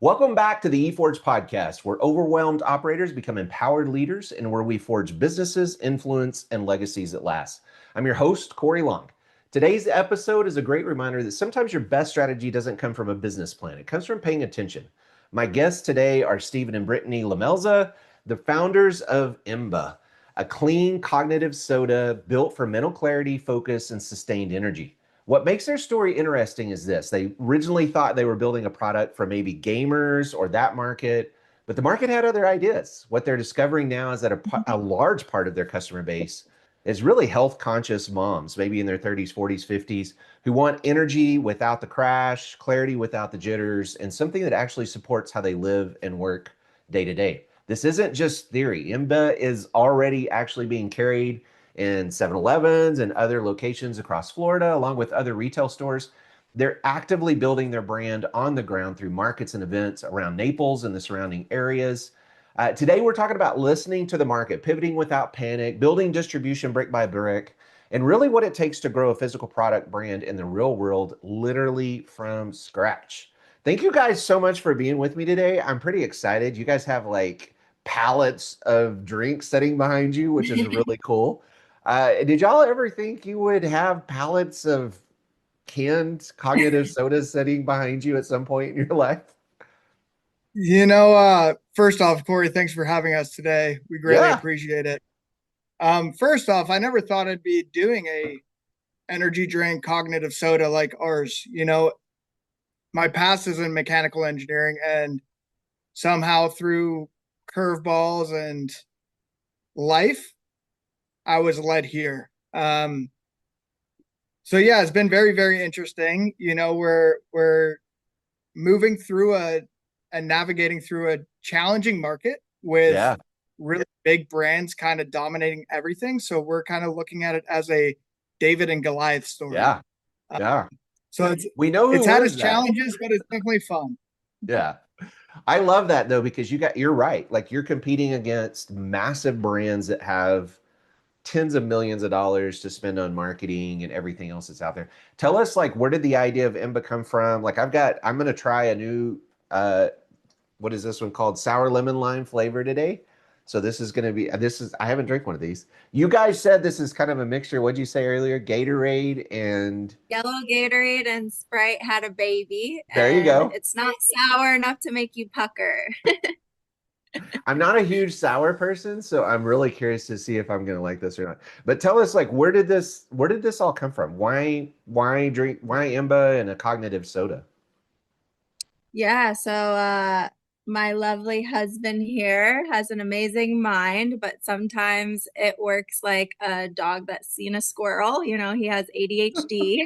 Welcome back to the eForge podcast, where overwhelmed operators become empowered leaders and where we forge businesses, influence, and legacies that last. I'm your host, Corey Long. Today's episode is a great reminder that sometimes your best strategy doesn't come from a business plan. It comes from paying attention. My guests today are Stephen and Brittany Melzer, the founders of Imba, a clean cognitive soda built for mental clarity, focus, and sustained energy. What makes their story interesting is this. They originally thought they were building a product for maybe gamers or that market, but the market had other ideas. What they're discovering now is that a large part of their customer base is really health conscious moms, maybe in their 30s, 40s, 50s, who want energy without the crash, clarity without the jitters, and something that actually supports how they live and work day to day. This isn't just theory. Imba is already actually being carried in 7-Elevens and other locations across Florida, along with other retail stores. They're actively building their brand on the ground through markets and events around Naples and the surrounding areas. Today, we're talking about listening to the market, pivoting without panic, building distribution brick by brick, and really what it takes to grow a physical product brand in the real world, literally from scratch. Thank you guys so much for being with me today. I'm pretty excited. You guys have like pallets of drinks sitting behind you, which is really cool. Did y'all ever think you would have pallets of canned cognitive sodas sitting behind you at some point in your life? First off, Corey, thanks for having us today. We greatly Yeah. appreciate it. First off, I never thought I'd be doing a energy drink cognitive soda like ours. My past is in mechanical engineering, and somehow through curveballs and life, I was led here. So yeah, it's been very, very interesting. We're moving through a and navigating through a challenging market with Yeah. really big brands kind of dominating everything. So we're kind of looking at it as a David and Goliath story. Yeah. Uh, Yeah. so it's We know who it's had its wins that. challenges, but it's definitely fun. Yeah. I love that though, because you're right. Like you're competing against massive brands that have tens of millions of dollars to spend on marketing and everything else that's out there. Tell us like where did the idea of Imba come from? Like I'm gonna try a new what is this one called? Sour lemon lime flavor today. So this is gonna be I haven't drank one of these. You guys said this is kind of a mixture. What'd you say earlier? Gatorade and Yellow Gatorade and Sprite had a baby, there you and go. it's not sour enough to make you pucker. I'm not a huge sour person, so I'm really curious to see if I'm gonna like this or not. But tell us, like, where did this all come from? Why Imba and a cognitive soda? Yeah, so my lovely husband here has an amazing mind, but sometimes it works like a dog that's seen a squirrel. He has ADHD.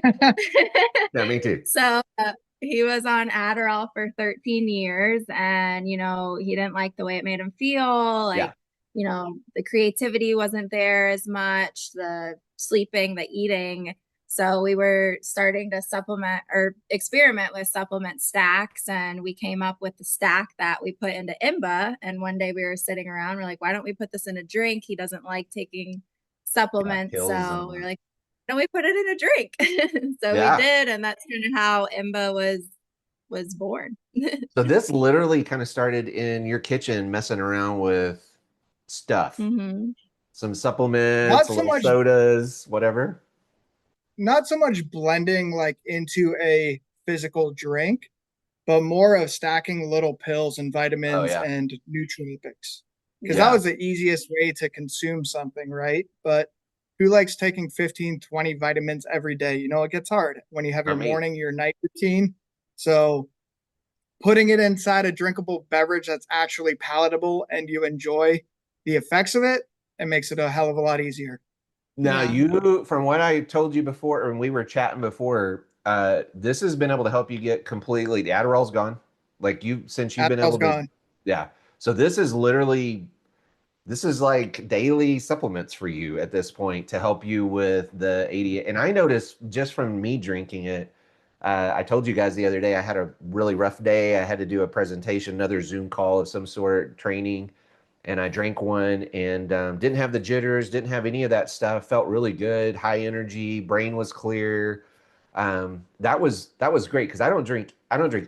Yeah, me too. So he was on Adderall for 13 years, and he didn't like the way it made him feel. Yeah, The creativity wasn't there as much, the sleeping, the eating. So we were starting to supplement or experiment with supplement stacks, and we came up with the stack that we put into Imba. And one day we were sitting around, we're like, why don't we put this in a drink? He doesn't like taking yeah, supplements. pills and So all we were that. like, why don't we put it in a drink? So we Yeah. did, and that's kind of how Imba was born. So this literally kind of started in your kitchen messing around with stuff. Hmm. Some supplements, Not a so little much, sodas, whatever. not so much blending like into a physical drink, but more of stacking little pills and Oh vitamins yeah. and nootropics. Because that Yeah. Yeah. was the easiest way to consume something, right? But who likes taking 15, 20 vitamins every day? It gets hard when you have I your mean, morning, your night routine. So putting it inside a drinkable beverage that's actually palatable and you enjoy the effects of it, it makes it a hell of a lot easier. now Yeah. from what I told you before, when we were chatting before, this has been able to help you get completely, the Adderall's gone. Like since you've been Adderall's able to, gone. yeah. So this is like daily supplements for you at this point to help you with the ADHD. And I noticed just from me drinking it, I told you guys the other day I had a really rough day. I had to do a presentation, another Zoom call of some sort, training, and I drank one and didn't have the jitters, didn't have any of that stuff. Felt really good, high energy, brain was clear. That was great because I don't drink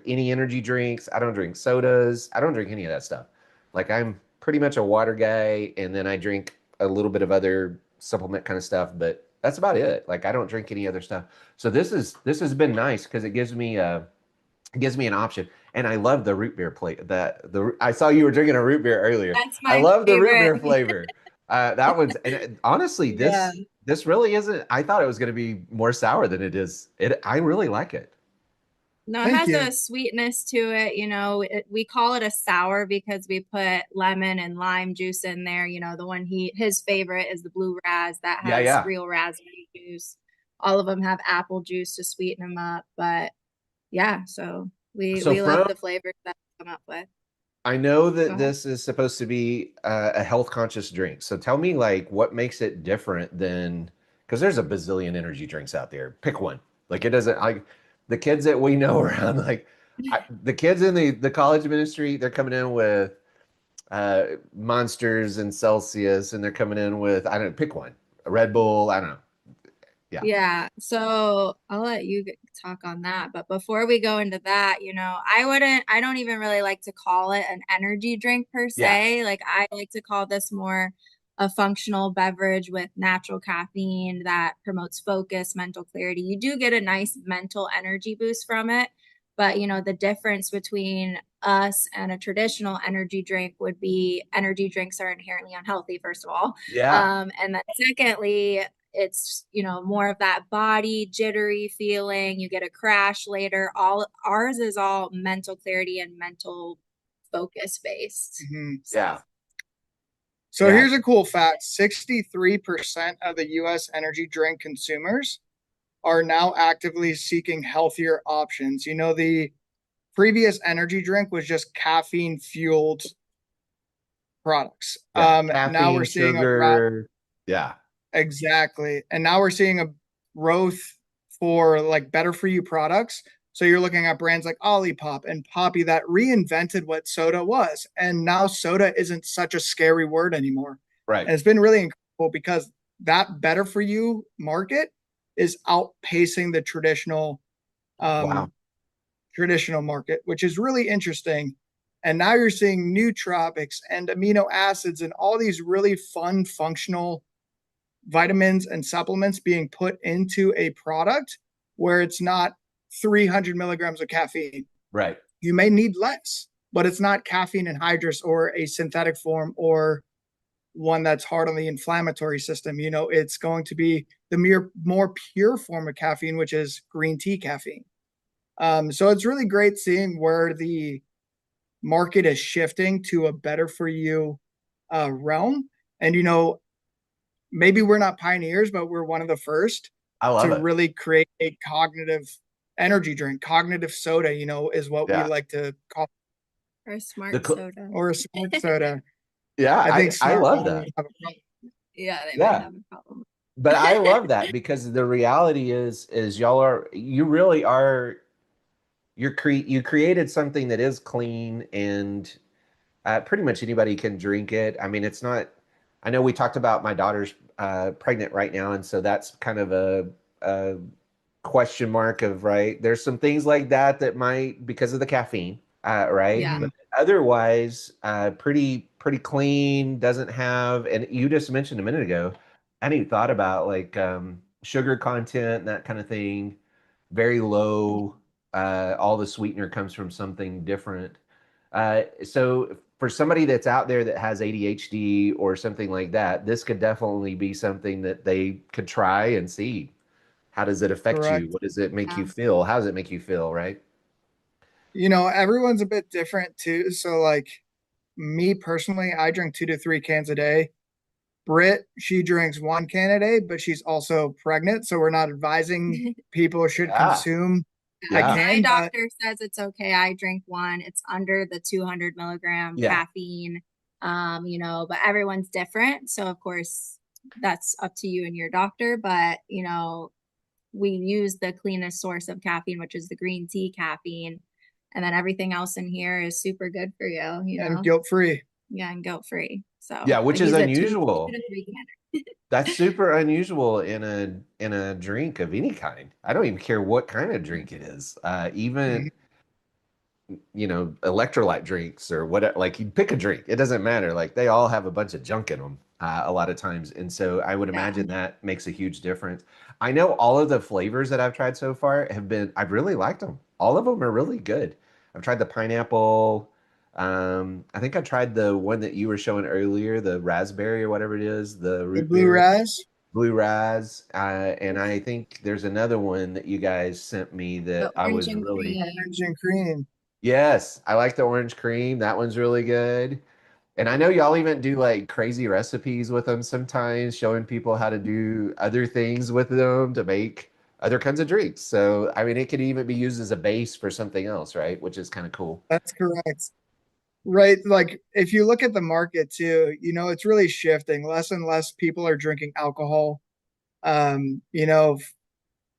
any energy drinks. I don't drink sodas. I don't drink any of that stuff. Like I'm pretty much a water guy, and then I drink a little bit of other supplement kind of stuff, but that's about it. Like I don't drink any other stuff. So this has been nice because it gives me an option. And I love the root beer plate. I saw you were drinking a root beer earlier. That's I my love the root favorite. beer flavor. That one's and honestly, Yeah. this really isn't. I thought it was going to be more sour than it is. I really like it. No, it Thank has you. a sweetness to it. We call it a sour because we put lemon and lime juice in there. The one his favorite is the blue raz that Yeah, has yeah. real raspberry juice. All of them have apple juice to sweeten them up. But yeah, so we So we love from the flavors that we come up with. I know Go that ahead. this is supposed to be a health conscious drink. So tell me like what makes it different than because there's a bazillion energy drinks out there. Pick one. Like it doesn't like the kids that we know around like the kids in the college ministry, they're coming in with Monsters and Celsius, and they're coming in with I don't know, pick one, a Red Bull. I don't know. Yeah, Yeah, so I'll let you talk on that. But before we go into that, I don't even really like to call it an energy drink per yeah, se. Like, I like to call this more a functional beverage with natural caffeine that promotes focus, mental clarity. You do get a nice mental energy boost from it. But, the difference between us and a traditional energy drink would be energy drinks are inherently unhealthy, first of all. yeah. And then secondly, it's more of that body jittery feeling. You get a crash later. All ours is all mental clarity and mental focus based. Mhm. Yeah, So So yeah, here's a cool fact: 63% of the US energy drink consumers are now actively seeking healthier options. The previous energy drink was just caffeine fueled products. yeah. Now we're Caffeine, seeing sugar. Yeah, exactly. And now we're seeing a growth for like better for you products. So you're looking at brands like Olipop and Poppy that reinvented what soda was. And now soda isn't such a scary word anymore. right. And it's been really incredible because that better for you market is outpacing the Wow. um, traditional market, which is really interesting. And now you're seeing nootropics and amino acids and all these really fun functional vitamins and supplements being put into a product where it's not 300 milligrams of caffeine. Right. You may need less, but it's not caffeine anhydrous or a synthetic form or one that's hard on the inflammatory system. It's going to be the more pure form of caffeine, which is green tea caffeine. So it's really great seeing where the market is shifting to a better for you realm. And maybe we're not pioneers, but we're one of the first I love to it. really create a cognitive energy drink. Cognitive soda, is what we Yeah. like to call, or The smart cl- soda. or a smart soda. yeah, I think I smart love one that. would have a problem. Yeah, they might Yeah. have a problem. But I love that because the reality is you really are you created something that is clean and pretty much anybody can drink it. I mean, it's not. I know we talked about my daughter's pregnant right now, and so that's kind of a question mark of right. There's some things like that that might because of the caffeine, right? Yeah. Mhm. But otherwise, pretty clean. Doesn't have, and you just mentioned a minute ago. I hadn't even thought about like sugar content and that kind of thing. Very low. All the sweetener comes from something different. So for somebody that's out there that has ADHD or something like that, this could definitely be something that they could try and see. How does it affect you? Correct. What does it make you Yeah. feel? How does it make you feel, right? Everyone's a bit different too. So, like me personally, I drink 2 to 3 cans a day. Britt, she drinks 1 can a day, but she's also pregnant. So, we're not advising people should Yeah, consume a yeah, My can, but doctor says it's okay. I drink one. It's under the 200 milligram yeah. caffeine. But everyone's different. So of course that's up to you and your doctor. But we use the cleanest source of caffeine, which is the green tea caffeine. And then everything else in here is super good for you, and guilt free. Yeah, and guilt free. So Yeah, I which is use it two unusual. to three cans. That's super unusual in a drink of any kind. I don't even care what kind of drink it is. Even Mhm. electrolyte drinks or what, like you pick a drink, it doesn't matter. Like they all have a bunch of junk in them a lot of times. And so I would Yeah. imagine that makes a huge difference. I know all of the flavors that I've tried so far I've really liked them. All of them are really good. I've tried the pineapple. I think I tried the one that you were showing earlier, the raspberry or whatever it is, the The root blue beer, raz. blue raz. And I think there's another one that you guys sent me The that I orange was and really. Orange cream. and cream. Yes, I like the orange cream. That one's really good. And I know y'all even do like crazy recipes with them sometimes, showing people how to do other things with them to make other kinds of drinks. So, I mean, it could even be used as a base for something else, right? Which is kind of cool. That's correct. Right. Like if you look at the market too, it's really shifting. Less and less people are drinking alcohol. You know,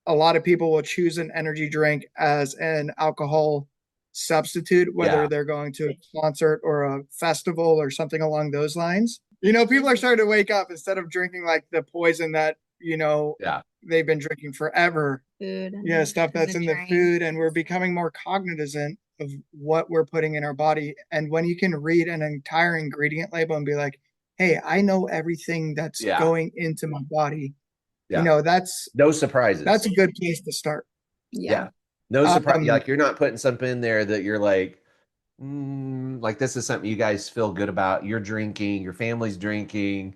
a lot of people will choose an energy drink as an alcohol substitute, whether Yeah. they're going to a concert or a festival or something along those lines. People are starting to wake up instead of drinking like the poison that, Yeah. they've been drinking forever. Food Yeah, and stuff that's the in the drink. food, and we're becoming more cognizant of what we're putting in our body. And when you can read an entire ingredient label and be like, hey, I know everything that's Yeah. going into my body, Yeah. that's No that's surprises. a good place to start. Yeah. Yeah. No surprise. Um, Like you're not putting something in there that you're like, like this is something you guys feel good about. You're drinking, your family's drinking.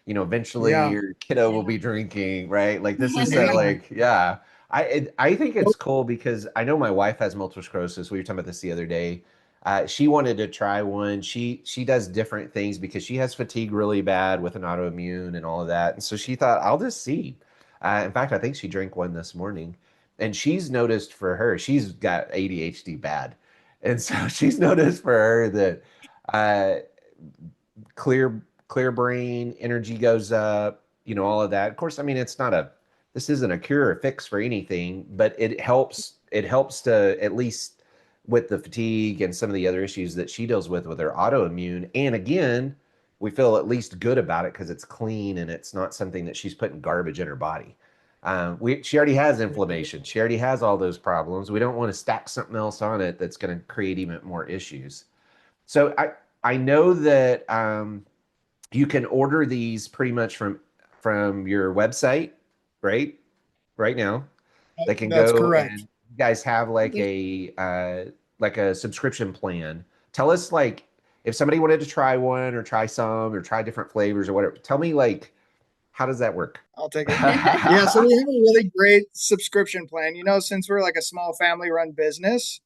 Eventually yeah, your kiddo will be drinking, right? Like this is so yeah, like, yeah. I think it's cool because I know my wife has multiple sclerosis. We were talking about this the other day. She wanted to try one. She does different things because she has fatigue really bad with an autoimmune and all of that. And so she thought, I'll just see. In fact, I think she drank one this morning. And she's noticed for her, she's got ADHD bad. And so she's noticed for her that uh, clear brain, energy goes up, all of that. Of course, I mean this isn't a cure or fix for anything, but it helps to at least with the fatigue and some of the other issues that she deals with her autoimmune. And again, we feel at least good about it because it's clean and it's not something that she's putting garbage in her body. She already has inflammation. She already has all those problems. We don't want to stack something else on it that's going to create even more issues. So I know that you can order these pretty much from your website, right? Right now, they can that's go correct. and you guys have We like a subscription plan. Tell us like if somebody wanted to try one or try some or try different flavors or whatever. Tell me like how does that work? I'll take it. Yeah, so we have a really great subscription plan. Since we're like a small family run business,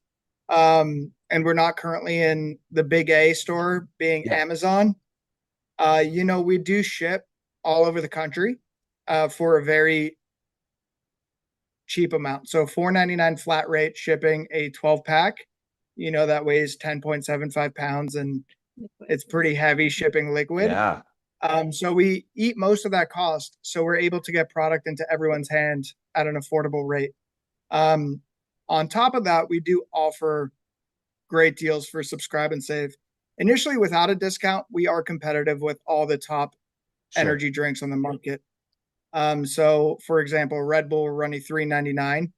and we're not currently in the big A store being Yeah, Amazon, we do ship all over the country for a very cheap amount. So 4.99 flat rate shipping a 12 pack, that weighs 10.75 pounds and it's pretty heavy shipping liquid. yeah, So we eat most of that cost. So we're able to get product into everyone's hands at an affordable rate. Um, on top of that, we do offer great deals for subscribe and save. Initially, without a discount, we are competitive with all the top sure. energy drinks on the market. So for example, Red Bull running $3.99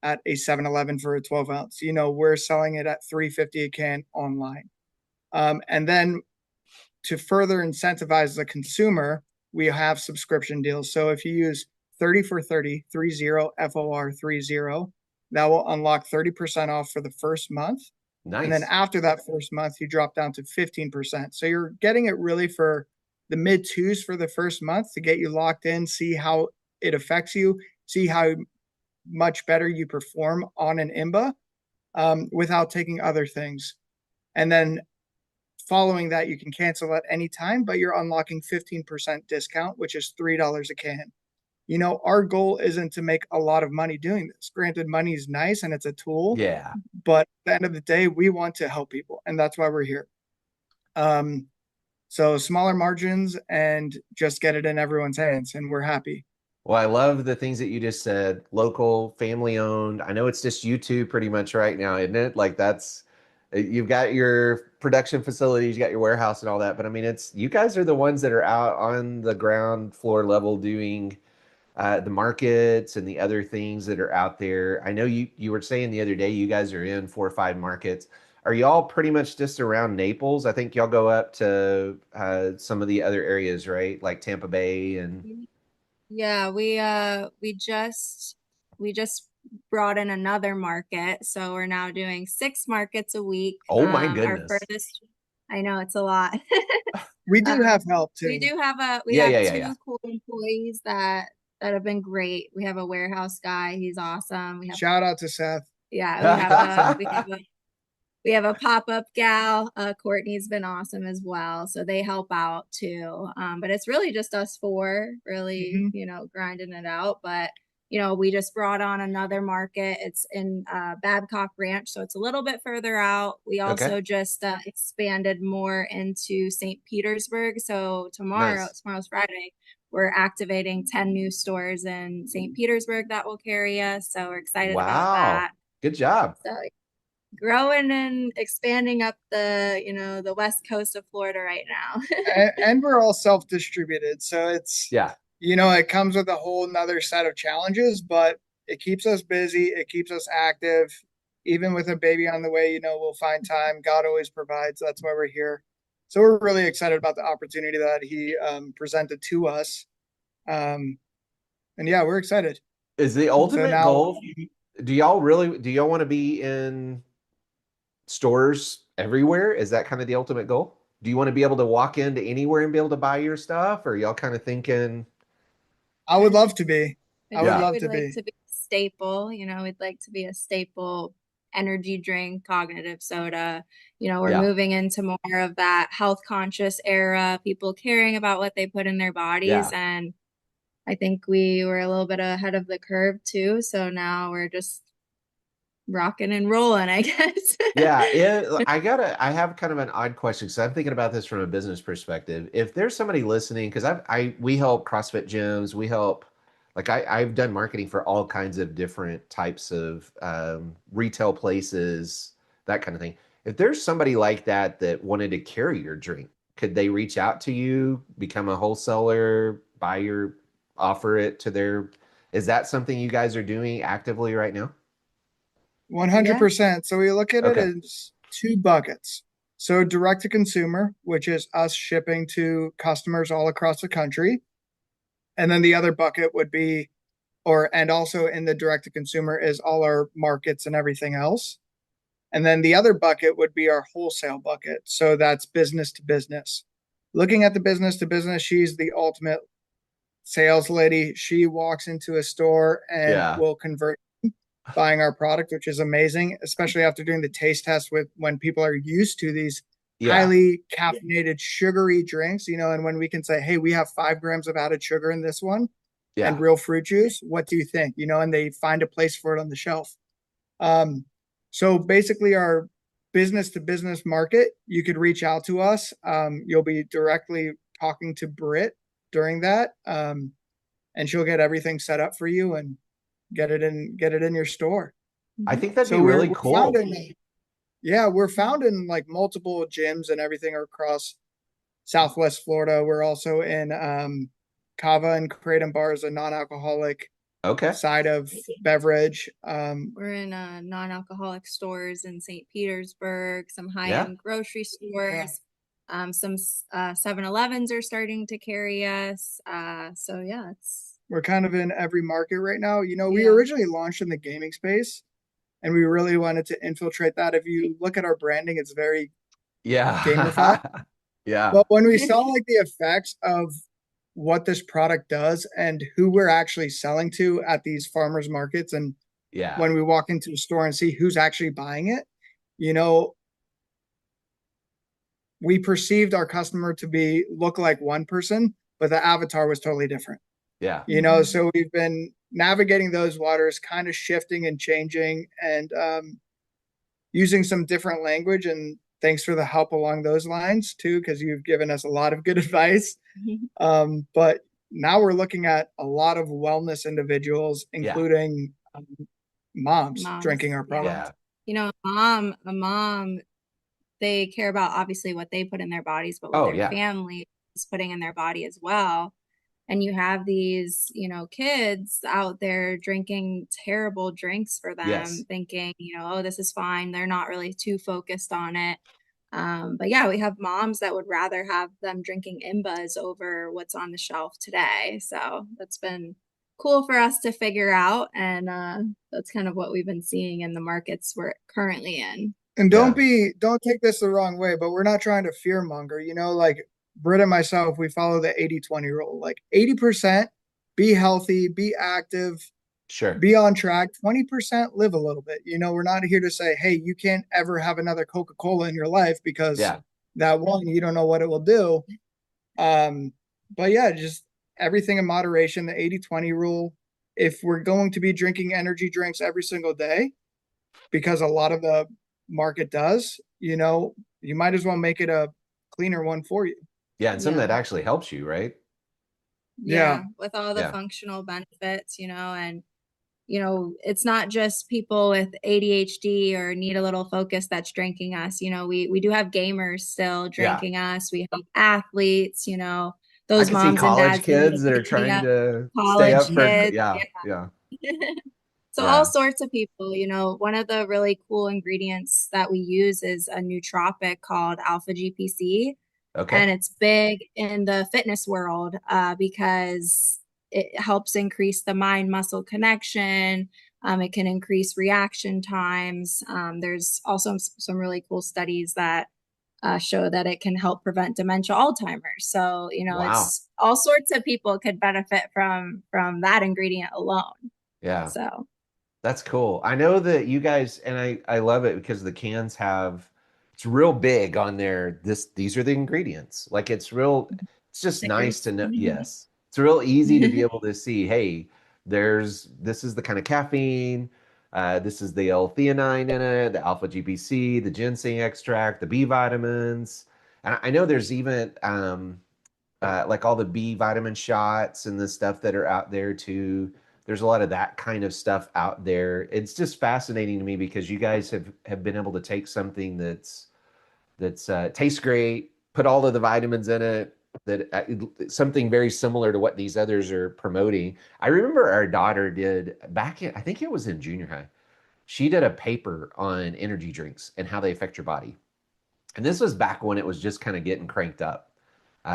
at a 7-Eleven for a 12 ounce. We're selling it at $3.50 a can online. And then to further incentivize the consumer, we have subscription deals. So if you use 30 for 30, 30 FOR 30, that will unlock 30% off for the first month. And then Nice. after that first month, you drop down to 15%. So you're getting it really for the mid twos for the first month to get you locked in, see how it affects you, see how much better you perform on an Imba without taking other things. And then following that, you can cancel at any time, but you're unlocking 15% discount, which is $3 a can. Our goal isn't to make a lot of money doing this. Granted, money is nice and it's a tool, Yeah. but at the end of the day, we want to help people, and that's why we're here. Um, so smaller margins and just get it in everyone's hands, and we're happy. Well, I love the things that you just said. Local, family owned. I know it's just you two pretty much right now, isn't it? Like You've got your production facilities, you got your warehouse and all that, but I mean, it's you guys are the ones that are out on the ground floor level doing the markets and the other things that are out there. I know you were saying the other day you guys are in 4 or 5 markets. Are y'all pretty much just around Naples? I think y'all go up to some of the other areas, right? Like Tampa Bay and Yeah, we just brought in another market, so we're now doing 6 markets a week. oh my Our goodness. furthest, I know it's a lot. We do have help We too. do have we Yeah, have yeah, yeah, yeah. two cool employees that have been great. We have a warehouse guy, he's awesome. We have Shout out to Seth. yeah, we have a pop-up gal. Courtney's been awesome as well. So they help out too. But it's really just us four really, Hmm. grinding it out. But, we just brought on another market. It's in Babcock Ranch. So it's a little bit further out. We Okay, also just expanded more into St. Petersburg. So nice. tomorrow's Friday. We're activating 10 new stores in St. Petersburg that will carry us. So we're excited about Wow. that. Good job. So growing and expanding up the west coast of Florida right now. And we're all self-distributed. So it's, Yeah. it comes with a whole nother set of challenges, but it keeps us busy. It keeps us active. Even with a baby on the way, we'll find time. God always provides. That's why we're here. So we're really excited about the opportunity that he presented to us. Um, and yeah, we're excited. Is the So ultimate now goal, do y'all want to be in stores everywhere? Is that kind of the ultimate goal? Do you want to be able to walk into anywhere and be able to buy your stuff? Or y'all kind of thinking, I would love to be. I I would yeah, think love we'd to like be. to be a staple. We'd like to be a staple energy drink, cognitive soda. We're yeah, moving into more of that health conscious era, people caring about what they put in their bodies. yeah. And I think we were a little bit ahead of the curve too. So now we're just rocking and rolling, I guess. Yeah, I have kind of an odd question because I'm thinking about this from a business perspective. If there's somebody listening, because we help CrossFit gyms, we help, like I've done marketing for all kinds of different types of retail places, that kind of thing. If there's somebody like that that wanted to carry your drink, could they reach out to you, become a wholesaler, buy your, offer it to their, is that something you guys are doing actively right now? Yeah. 100%. So we look at it Okay. as two buckets. So direct to consumer, which is us shipping to customers all across the country. And then the other bucket would be, and also in the direct to consumer is all our markets and everything else. And then the other bucket would be our wholesale bucket. So that's business to business. Looking at the business to business, she's the ultimate sales lady. She walks into a store and Yeah. will convert buying our product, which is amazing, especially after doing the taste test with when people are used to these Yeah. highly caffeinated, sugary drinks, and when we can say, hey, we have 5 grams of added sugar in this one and Yeah. real fruit juice, what do you think? And they find a place for it on the shelf. Um, so basically, our business to business market, you could reach out to us. You'll be directly talking to Britt during that, and she'll get everything set up for you and get it in your store. I Mhm. think that'd be So we're, really we're found cool. in yeah, we're found in like multiple gyms and everything across Southwest Florida. We're also in Kava and Kratom bars, a non-alcoholic Okay. side of beverage. We're in non-alcoholic stores in St. Petersburg, some Yeah. high-end grocery stores. Some 7-Elevens are starting to carry us. So yeah, We're kind of in every market right now. We yeah. originally launched in the gaming space and we really wanted to infiltrate that. If you look at our branding, it's very gamified. Yeah. Yeah. But when we saw like the effects of what this product does and who we're actually selling to at these farmers markets, and Yeah. when we walk into a store and see who's actually buying it, you know, we perceived our customer to be look like one person, but the avatar was totally different. Yeah. So we've been navigating those waters, kind of shifting and changing and using some different language. And thanks for the help along those lines too, because you've given us a lot of good advice. But now we're looking at a lot of wellness individuals, Yeah. including moms Moms, drinking our yeah. product. Yeah. A mom they care about obviously what they put in their bodies, but what Oh their yeah. family is putting in their body as well. And you have these, kids out there drinking terrible drinks for them, Yes. thinking, oh, this is fine. They're not really too focused on it. But yeah, we have moms that would rather have them drinking Imbas over what's on the shelf today. So that's been cool for us to figure out. And that's kind of what we've been seeing in the markets we're currently in. And Yeah. don't take this the wrong way, but we're not trying to fear monger. Like Britt and myself, we follow the 80-20 rule. Like 80%, be healthy, be active, Sure. be on track. 20% live a little bit. We're not here to say, hey, you can't ever have another Coca-Cola in your life because Yeah. that one, you don't know what it will do. But yeah, just everything in moderation, the 80-20 rule. If we're going to be drinking energy drinks every single day, because a lot of the market does, you might as well make it a cleaner one for you. Yeah. And something Yeah. that actually helps you, right? Yeah. Yeah. With all the Yeah. functional benefits, and it's not just people with ADHD or need a little focus that's drinking us. We do have gamers still Yeah. drinking us. We have athletes, I those can see moms and college dads that need kids to that are pick me trying up, to stay college up for, kids. yeah. Yeah. So all Yeah. sorts of people, one of the really cool ingredients that we use is a nootropic called alpha GPC. Okay. And it's big in the fitness world because it helps increase the mind muscle connection. It can increase reaction times. There's also some really cool studies that show that it can help prevent dementia, Alzheimer's. So, Wow. it's all sorts of people could benefit from that ingredient alone. Yeah. So, That's cool. I know that you guys, and I love it because the cans have, it's real big on there. These are the ingredients. Like it's just nice stickers. to know. Yes. It's real easy to be able to see, hey, this is the kind of caffeine, this is the L-theanine in it, the alpha GPC, the ginseng extract, the B vitamins. And I know there's even like all the B vitamin shots and the stuff that are out there too. There's a lot of that kind of stuff out there. It's just fascinating to me because you guys have been able to take something that's tastes great, put all of the vitamins in it, that something very similar to what these others are promoting. I remember our daughter did back in, I think it was in junior high. She did a paper on energy drinks and how they affect your body. And this was back when it was just kind of getting cranked up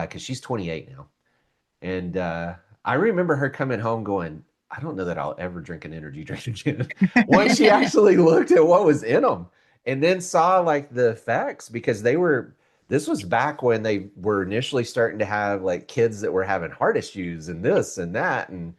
because she's 28 now. And I remember her coming home going, I don't know that I'll ever drink an energy drink again. Once she actually looked at what was in them and then saw like the effects because this was back when they were initially starting to have like kids that were having heart issues and this and that. And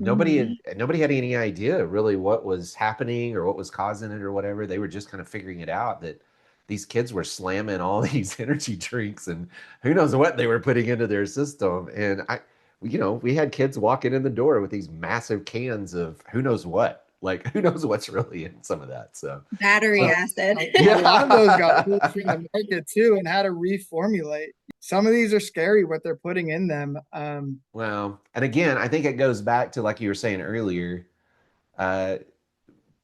nobody had any idea really what was happening or what was causing it or whatever. They were just kind of figuring it out that these kids were slamming all these energy drinks and who knows what they were putting into their system. And we had kids walking in the door with these massive cans of who knows what, like who knows what's really in some of that. So Battery acid. A lot of those got pulled from the market too and had to reformulate. Some of these are scary what they're putting in them. well, and again, I think it goes back to like you were saying earlier, uh,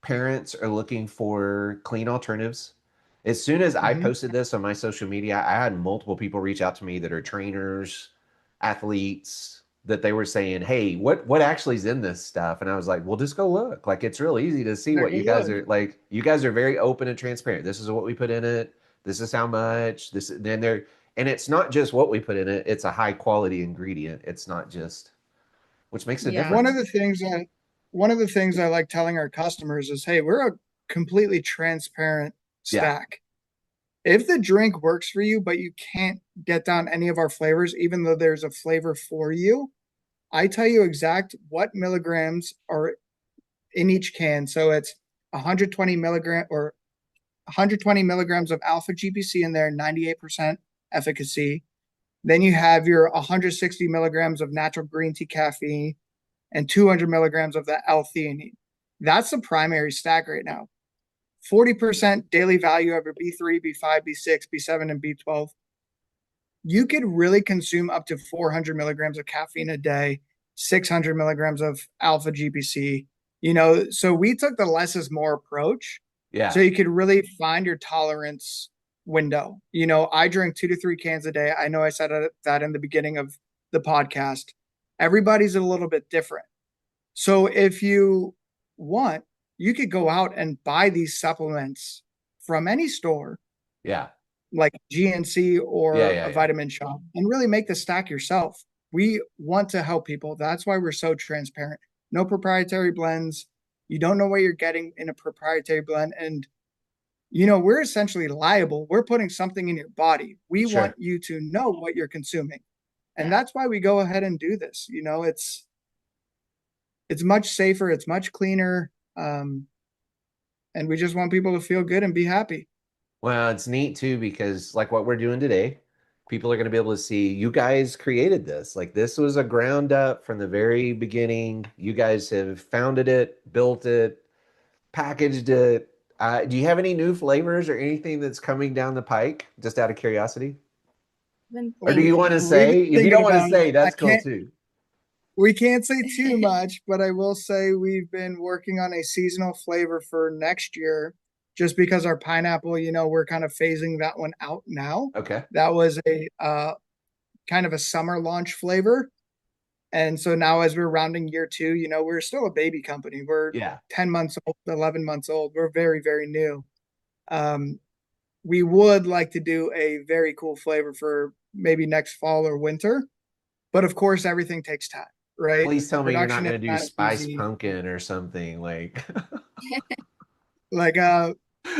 parents are looking for clean alternatives. As soon as I Mhm. posted this on my social media, I had multiple people reach out to me that are trainers, athletes, that they were saying, "Hey, what actually is in this stuff?" And I was like, "Well, just go look. Like it's real easy to see There what you you guys go. are like. You guys are very open and transparent. This is what we put in it. This is how much. This then there and it's not just what we put in it, it's a high quality ingredient. It's not just which makes a Yeah. One of difference. the things that one of the things I like telling our customers is, hey, we're a completely transparent Yeah. stack. If the drink works for you, but you can't get down any of our flavors, even though there's a flavor for you, I tell you exact what milligrams are in each can. So it's 120 milligram or 120 milligrams of alpha GPC in there, 98% efficacy. Then you have your 160 milligrams of natural green tea caffeine and 200 milligrams of the L-theanine. That's the primary stack right now. 40% daily value of your B3, B5, B6, B7, and B12. You could really consume up to 400 milligrams of caffeine a day, 600 milligrams of alpha GPC. So we took the less is more approach. So Yeah. you could really find your tolerance window. I drink 2 to 3 cans a day. I know I said that in the beginning of the podcast. Everybody's a little bit different. So if you want, you could go out and buy these supplements from any store, Yeah. like GNC Yeah. or Yeah. a Yeah. vitamin shop, and really make the stack yourself. We want to help people. That's why we're so transparent. No proprietary blends. You don't know what you're getting in a proprietary blend. And, we're essentially liable. We're putting something in your body. We want Sure. you to know what you're consuming. And Yeah. that's why we go ahead and do this. It's much safer. It's much cleaner. And we just want people to feel good and be happy. Well, it's neat too because like what we're doing today, people are going to be able to see you guys created this. Like this was a ground up from the very beginning. You guys have founded it, built it, packaged it. Do you have any new flavors or anything that's coming down the pike, just out of curiosity? Been Or do you want to We've been say? If you thinking don't want to about it. say, that's cool too. We can't say too much, but I will say we've been working on a seasonal flavor for next year just because our pineapple, we're kind of phasing that one out now. Okay. That was a kind of a summer launch flavor. And so now as we're rounding year 2, we're still a baby company. We're Yeah. 10 months old, 11 months old. We're very, very new. We would like to do a very cool flavor for maybe next fall or winter. But of course, everything takes time, right? Please tell me you're not Production is going to do not spice easy. pumpkin or something like. Like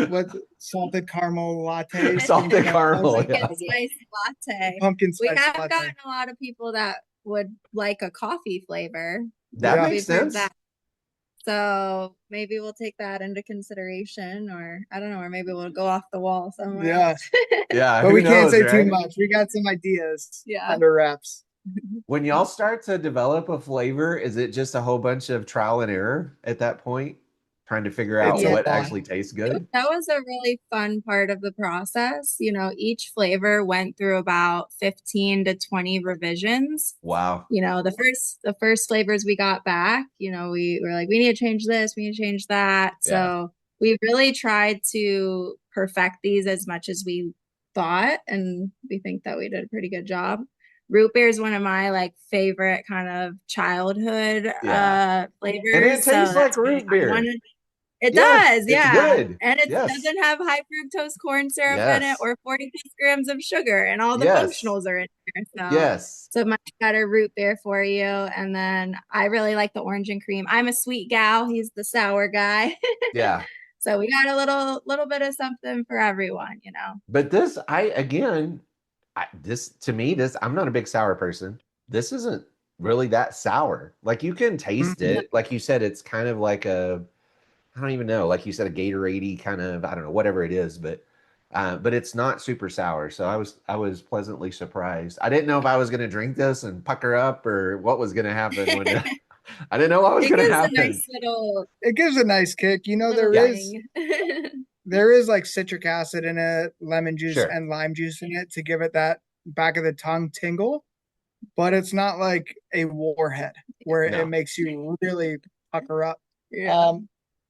what salted caramel lattes, Salted caramel, Pumpkin yeah. spice latte. pumpkin We spice have latte. gotten a lot of people that would like a coffee flavor. That Yeah. makes We've heard sense. that. So maybe we'll take that into consideration, or I don't know, or maybe we'll go off the wall somewhere. Yeah, Yeah, but who we can't knows, say too right? much. We got some ideas Yeah. under wraps. When y'all start to develop a flavor, is it just a whole bunch of trial and error at that point? Trying to figure out It's a what lot. actually tastes good? That was a really fun part of the process. Each flavor went through about 15 to 20 revisions. Wow. The first flavors we got back, we were like, we need to change this, we need to change that. Yeah. So we really tried to perfect these as much as we thought, and we think that we did a pretty good job. Root beer is one of my favorite kind of childhood Yeah. flavors. And it so tastes like that's why root I beer. wanted. It Yes, does, it's yeah. good. And it Yes. doesn't have high fructose corn syrup in it Yes. or 46 grams of sugar, and all the Yes. functionals are in there. Yes. So much better root beer for you. And then I really like the orange and cream. I'm a sweet gal. He's the sour guy. Yeah. So we got a little bit of something for everyone. But this, to me, I'm not a big sour person. This isn't really that sour. Like you can taste Mhm. it. Like you said, it's kind of like I don't even know. Like you said, a Gatorade kind of, I don't know, whatever it is, but it's not super sour. So I was pleasantly surprised. I didn't know if I was going to drink this and pucker up or what was going to happen when I didn't know what was It going to gives a happen. nice little It gives a nice kick. little There thing. is like citric acid in it, lemon juice Sure. and lime juice in it to give it that back of the tongue tingle. But it's not like a warhead where No. it makes you really pucker up. Yeah.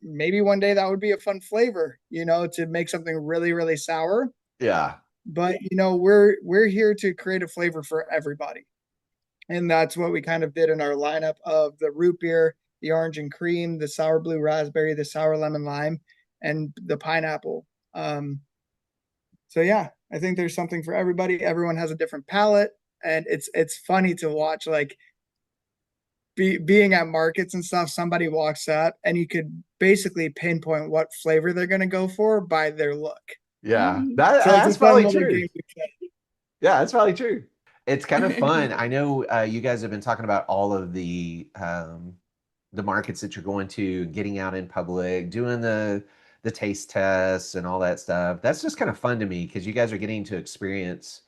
Maybe one day that would be a fun flavor, to make something really, really sour. Yeah. But we're here to create a flavor for everybody. And that's what we kind of did in our lineup of the root beer, the orange and cream, the sour blue raspberry, the sour lemon lime, and the pineapple. So yeah, I think there's something for everybody. Everyone has a different palate, and it's funny to watch, like being at markets and stuff. Somebody walks up, and you could basically pinpoint what flavor they're going to go for by their look. Yeah. Mhm. That, So it's that's a fun probably little true. game we play. Yeah, that's probably true. It's kind of fun. I know you guys have been talking about all of the markets that you're going to, getting out in public, doing the taste tests and all that stuff. That's just kind of fun to me because you guys are getting to experience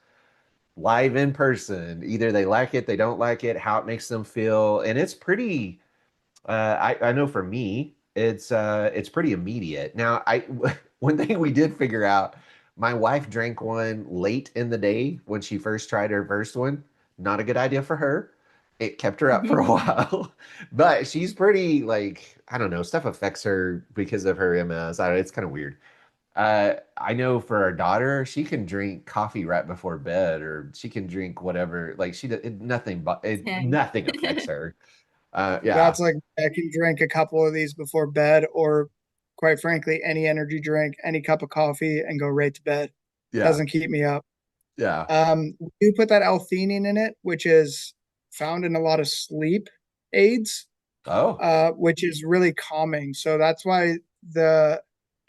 live in person. Either they like it, they don't like it, how it makes them feel, and it's pretty. I know for me, it's pretty immediate. Now, one thing we did figure out, my wife drank one late in the day when she first tried her first one. Not a good idea for her. It kept her up for a while, but she's pretty like, I don't know, stuff affects her because of her MS. It's kind of weird. I know for our daughter, she can drink coffee right before bed, or she can drink whatever. Like nothing, but nothing affects her. Yeah, That's like I can drink a couple of these before bed, or quite frankly, any energy drink, any cup of coffee, and go right to bed. yeah, Doesn't keep me up. yeah. We do put that L-theanine in it, which is found in a lot of sleep aids, Oh, which is really calming. So that's why the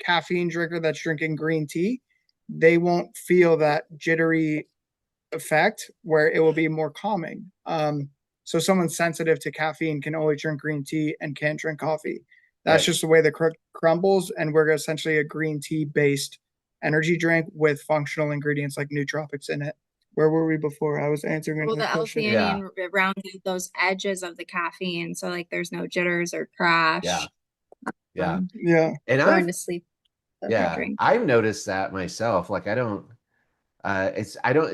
caffeine drinker that's drinking green tea, they won't feel that jittery effect where it will be more calming. So someone sensitive to caffeine can always drink green tea and can't drink coffee. That's right. just the way the crumbles, and we're essentially a green tea based energy drink with functional ingredients like nootropics in it. Where were we before? I was answering Well, another the question. Yeah, L-theanine rounds out those edges of the caffeine, so like there's no jitters or yeah, crash yeah. Yeah. And going to sleep with your yeah, drink. I've noticed that myself. Like I don't,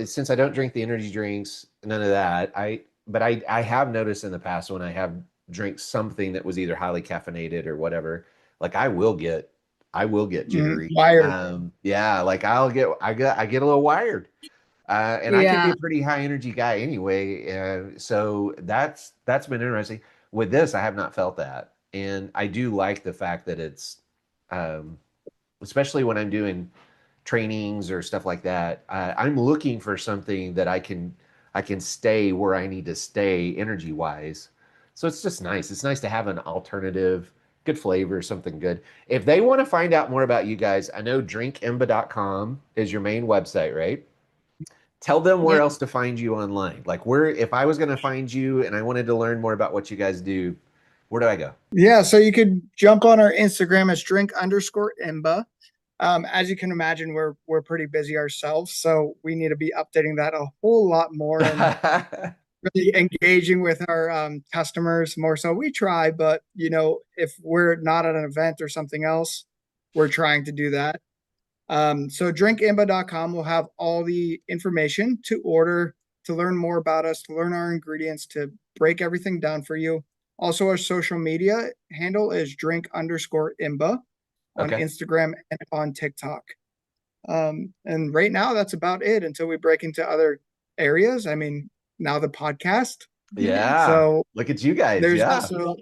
since I don't drink the energy drinks, none of that. But I have noticed in the past when I have drank something that was either highly caffeinated or whatever, like I will get jittery. Wired. Yeah, like I get a little wired. And I can be Yeah. a pretty high energy guy anyway. So that's been interesting. With this, I have not felt that. And I do like the fact that it's, um, especially when I'm doing trainings or stuff like that, I'm looking for something that I can stay where I need to stay energy wise. So it's just nice. It's nice to have an alternative, good flavor, something good. If they want to find out more about you guys, I know drinkimba.com is your main website, right? Tell them where Yep. else to find you online. Like where, if I was going to find you and I wanted to learn more about what you guys do, where do I go? Yeah, so you could jump on our Instagram as drink_imba. As you can imagine, we're pretty busy ourselves, so we need to be updating that a whole lot more and really engaging with our customers more. So we try, but if we're not at an event or something else, we're trying to do that. So drinkimba.com will have all the information to order, to learn more about us, to learn our ingredients, to break everything down for you. Also, our social media handle is drink_imba on Okay. Instagram and on TikTok. And right now, that's about it until we break into other areas. I mean, now the podcast. Yeah. So Look at you guys. there's Yeah. also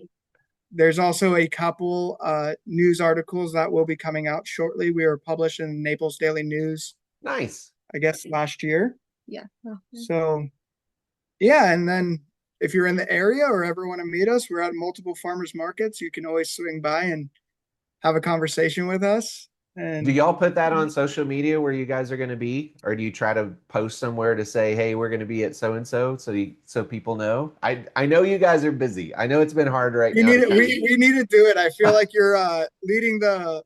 there's also a couple news articles that will be coming out shortly. We were published in Naples Daily News, Nice. I guess, last year. Yeah. So yeah, and then if you're in the area or ever want to meet us, we're at multiple farmers markets. You can always swing by and have a conversation with us. Do And y'all put that on social media where you guys are going to be, or do you try to post somewhere to say, "Hey, we're going to be at so and so," so people know? I know you guys are busy. I know it's been hard right we now need to it. keep. We need to do it. I feel like you're leading the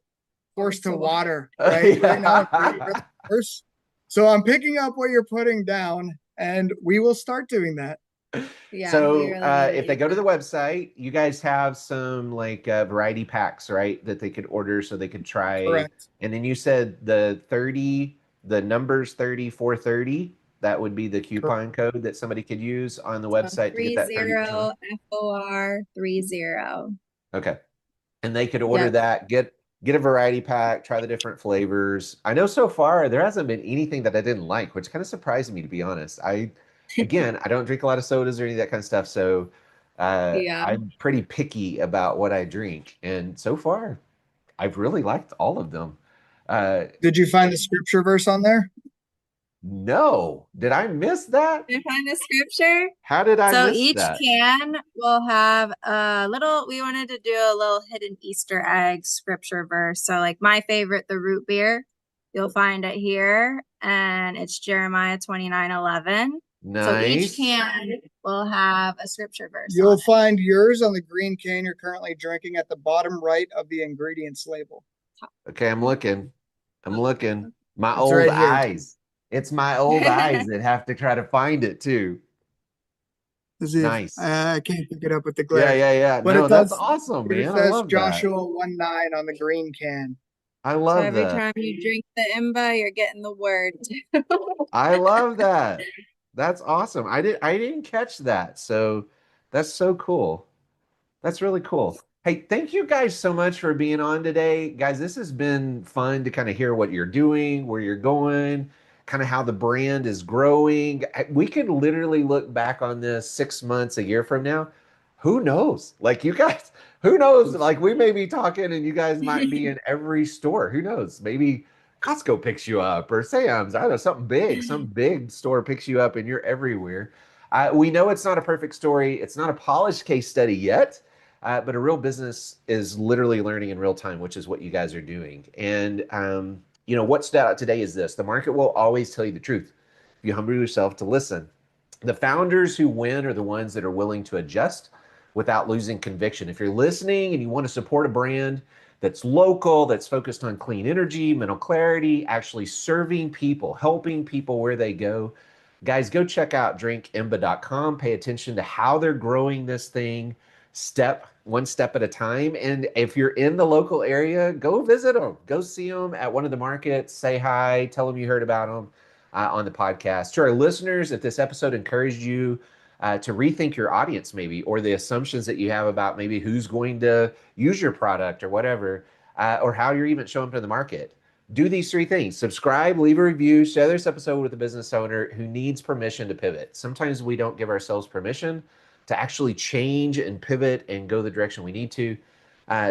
horse to water, right now. You're the Yeah. horse. So I'm picking up what you're putting down, and we will start doing that. Yeah, we So really need to if they do go to the that. website, you guys have some like variety packs, right? That they could order so they could try. Correct. And then you said the 30, the numbers 3430, that would be the Correct. coupon code that somebody could use on the So website to get that 30% off. 30 FOR 30. Okay. And they could order Yep. that, get a variety pack, try the different flavors. I know so far there hasn't been anything that I didn't like, which kind of surprised me to be honest. Again, I don't drink a lot of sodas or any of that kind of stuff, so Yeah. I'm pretty picky about what I drink, and so far I've really liked all of them. Uh, Did you find the scripture verse on there? no, did I miss that? Can I find the scripture? How did I So miss each that? can will have a little, we wanted to do a little hidden Easter egg scripture verse. So like my favorite, the root beer, you'll find it here, and it's Jeremiah 29:11. So each Nice. can will have a scripture verse on You'll it. find yours on the green can you're currently drinking at the bottom right of the ingredients label. Okay, I'm looking. I'm looking. My It's old right here. eyes. It's my old eyes that have to try to find it too. Let's see if Nice. I can't pick it up with the Yeah, glare, yeah, yeah. but No, it that's does. awesome, It man. I says love that. Joshua 1:9 on the green can. I So love every that. time you drink the Imba, you're getting the word. I love that. That's awesome. I didn't catch that. So that's so cool. That's really cool. Hey, thank you guys so much for being on today. Guys, this has been fun to kind of hear what you're doing, where you're going, kind of how the brand is growing. We could literally look back on this 6 months, a year from now. Who knows? Like you guys, who knows? Like we may be talking and you guys might be in every store. Who knows? Maybe Costco picks you up or Sam's. I don't know, something big, some big store picks you up and you're everywhere. We know it's not a perfect story. It's not a polished case study yet, but a real business is literally learning in real time, which is what you guys are doing. And what stood out today is this: the market will always tell you the truth if you humble yourself to listen. The founders who win are the ones that are willing to adjust without losing conviction. If you're listening and you want to support a brand that's local, that's focused on clean energy, mental clarity, actually serving people, helping people where they go, guys, go check out drinkimba.com. Pay attention to how they're growing this thing one step at a time. And if you're in the local area, go visit them, go see them at one of the markets, say hi, tell them you heard about them on the podcast. To our listeners, if this episode encouraged you to rethink your audience, maybe, or the assumptions that you have about maybe who's going to use your product or whatever, or how you're even showing up in the market, do these three things: subscribe, leave a review, share this episode with a business owner who needs permission to pivot. Sometimes we don't give ourselves permission to actually change and pivot and go the direction we need to.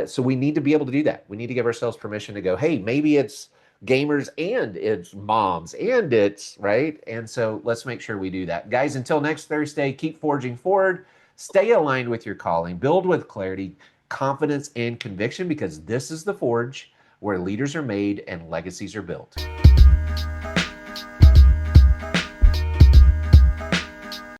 So we need to be able to do that. We need to give ourselves permission to go, hey, maybe it's gamers and it's moms and it's right. And so let's make sure we do that. Guys, until next Thursday, keep forging forward, stay aligned with your calling, build with clarity, confidence, and conviction, because this is the forge where leaders are made and legacies are built.